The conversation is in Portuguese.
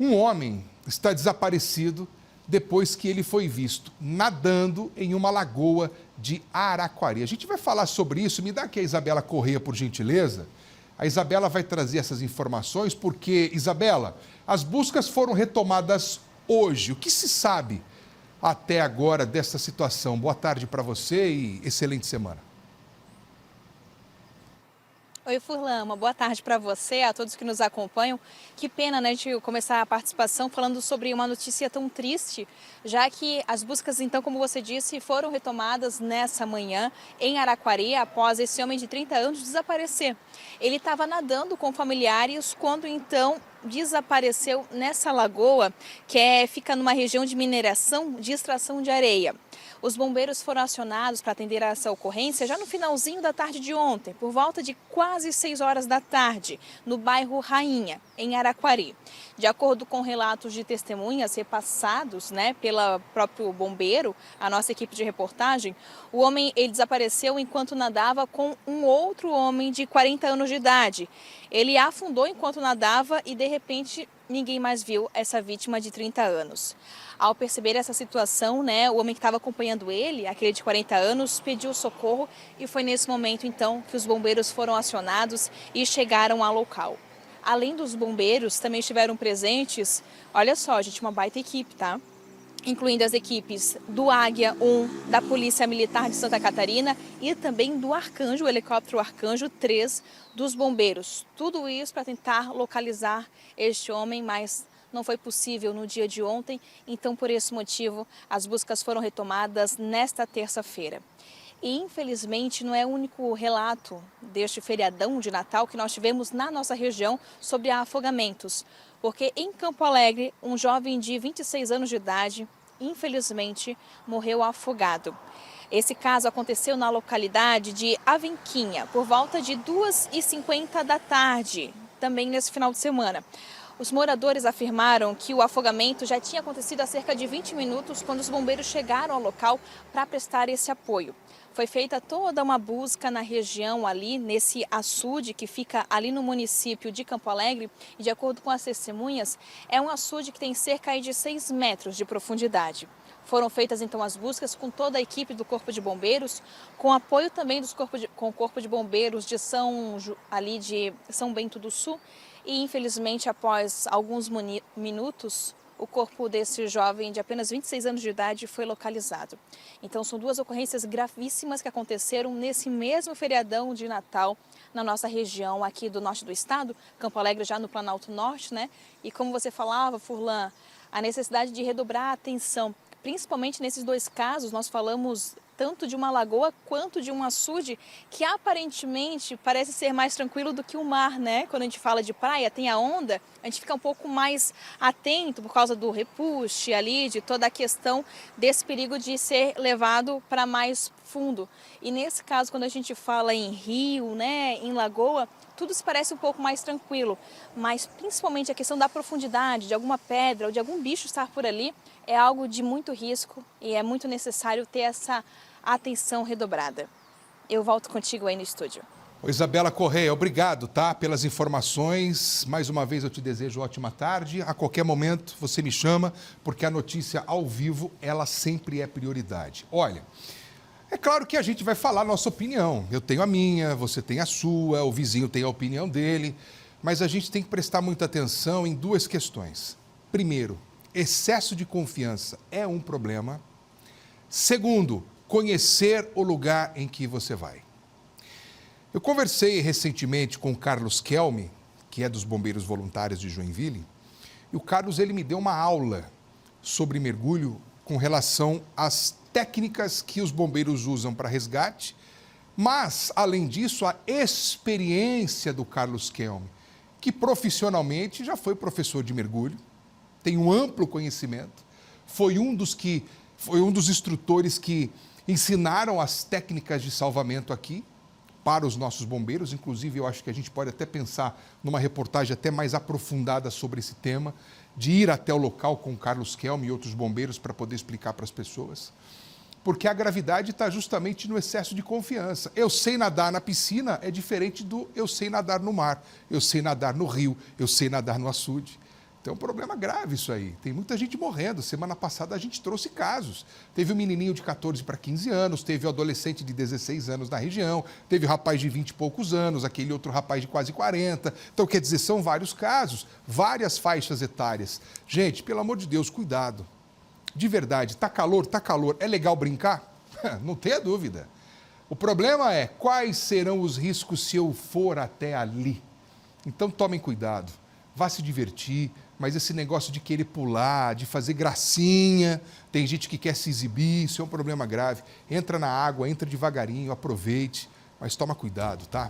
Um homem está desaparecido depois que ele foi visto nadando em uma lagoa de Araquari. A gente vai falar sobre isso. Me dá aqui a Isabela Corrêa, por gentileza. A Isabela vai trazer essas informações porque, Isabela, as buscas foram retomadas hoje. O que se sabe até agora dessa situação? Boa tarde para você e excelente semana. Oi, Furlan, uma boa tarde para você, a todos que nos acompanham. Que pena, né, de começar a participação falando sobre uma notícia tão triste, já que as buscas, então, como você disse, foram retomadas nessa manhã em Araquari, após esse homem de 30 anos desaparecer. Ele estava nadando com familiares quando, então, desapareceu nessa lagoa, que fica numa região de mineração de extração de areia. Os bombeiros foram acionados para atender a essa ocorrência já no finalzinho da tarde de ontem, por volta de quase 6 horas da tarde, no bairro Rainha, em Araquari. De acordo com relatos de testemunhas repassados, pelo próprio bombeiro, a nossa equipe de reportagem, o homem ele desapareceu enquanto nadava com um outro homem de 40 anos de idade. Ele afundou enquanto nadava e, de repente, ninguém mais viu essa vítima de 30 anos. Ao perceber essa situação, o homem que estava acompanhando ele, aquele de 40 anos, pediu socorro e foi nesse momento, então, que os bombeiros foram acionados e chegaram ao local. Além dos bombeiros, também estiveram presentes, olha só, gente, uma baita equipe, tá? Incluindo as equipes do Águia 1, da Polícia Militar de Santa Catarina e também do Arcanjo, o helicóptero Arcanjo 3 dos bombeiros. Tudo isso para tentar localizar este homem, mas não foi possível no dia de ontem, então por esse motivo as buscas foram retomadas nesta terça-feira. E infelizmente não é o único relato deste feriadão de Natal que nós tivemos na nossa região sobre afogamentos, porque em Campo Alegre um jovem de 26 anos de idade, infelizmente, morreu afogado. Esse caso aconteceu na localidade de Avenquinha, por volta de 2h50 da tarde, também nesse final de semana. Os moradores afirmaram que o afogamento já tinha acontecido há cerca de 20 minutos quando os bombeiros chegaram ao local para prestar esse apoio. Foi feita toda uma busca na região ali, nesse açude que fica ali no município de Campo Alegre. E de acordo com as testemunhas, é um açude que tem cerca de 6 metros de profundidade. Foram feitas então as buscas com toda a equipe do Corpo de Bombeiros, com apoio também com o Corpo de Bombeiros de São Bento do Sul. E infelizmente, após alguns minutos, o corpo desse jovem de apenas 26 anos de idade foi localizado. Então são duas ocorrências gravíssimas que aconteceram nesse mesmo feriadão de Natal na nossa região aqui do norte do estado, Campo Alegre já no Planalto Norte, E como você falava, Furlan, a necessidade de redobrar a atenção, principalmente nesses dois casos, nós falamos tanto de uma lagoa quanto de um açude que aparentemente parece ser mais tranquilo do que o mar, Quando a gente fala de praia, tem a onda, a gente fica um pouco mais atento por causa do repuxe ali, de toda a questão desse perigo de ser levado para mais fundo. E nesse caso, quando a gente fala em rio, em lagoa, tudo se parece um pouco mais tranquilo, mas principalmente a questão da profundidade, de alguma pedra ou de algum bicho estar por ali, é algo de muito risco e é muito necessário ter essa atenção redobrada. Eu volto contigo aí no estúdio. Isabela Corrêa, obrigado, pelas informações. Mais uma vez eu te desejo ótima tarde. A qualquer momento você me chama, porque a notícia ao vivo, ela sempre é prioridade. Olha, é claro que a gente vai falar a nossa opinião. Eu tenho a minha, você tem a sua, o vizinho tem a opinião dele, mas a gente tem que prestar muita atenção em duas questões. Primeiro, excesso de confiança é um problema. Segundo, conhecer o lugar em que você vai. Eu conversei recentemente com o Carlos Kelme, que é dos Bombeiros Voluntários de Joinville, e o Carlos ele me deu uma aula sobre mergulho com relação às técnicas que os bombeiros usam para resgate, mas, além disso, a experiência do Carlos Kelme, que profissionalmente já foi professor de mergulho, tem um amplo conhecimento, foi um dos instrutores que ensinaram as técnicas de salvamento aqui para os nossos bombeiros. Inclusive, eu acho que a gente pode até pensar numa reportagem até mais aprofundada sobre esse tema, de ir até o local com o Carlos Kelme e outros bombeiros para poder explicar para as pessoas. Porque a gravidade está justamente no excesso de confiança. Eu sei nadar na piscina é diferente do eu sei nadar no mar, eu sei nadar no rio, eu sei nadar no açude. Tem um problema grave isso aí. Tem muita gente morrendo. Semana passada a gente trouxe casos. Teve um menininho de 14 para 15 anos, teve um adolescente de 16 anos na região, teve um rapaz de 20 e poucos anos, aquele outro rapaz de quase 40. Então, quer dizer, são vários casos, várias faixas etárias. Gente, pelo amor de Deus, cuidado. De verdade, tá calor, tá calor. É legal brincar? Não tenha dúvida. O problema é quais serão os riscos se eu for até ali. Então, tomem cuidado. Vá se divertir, mas esse negócio de querer pular, de fazer gracinha, tem gente que quer se exibir, isso é um problema grave. Entra na água, entra devagarinho, aproveite, mas toma cuidado, tá?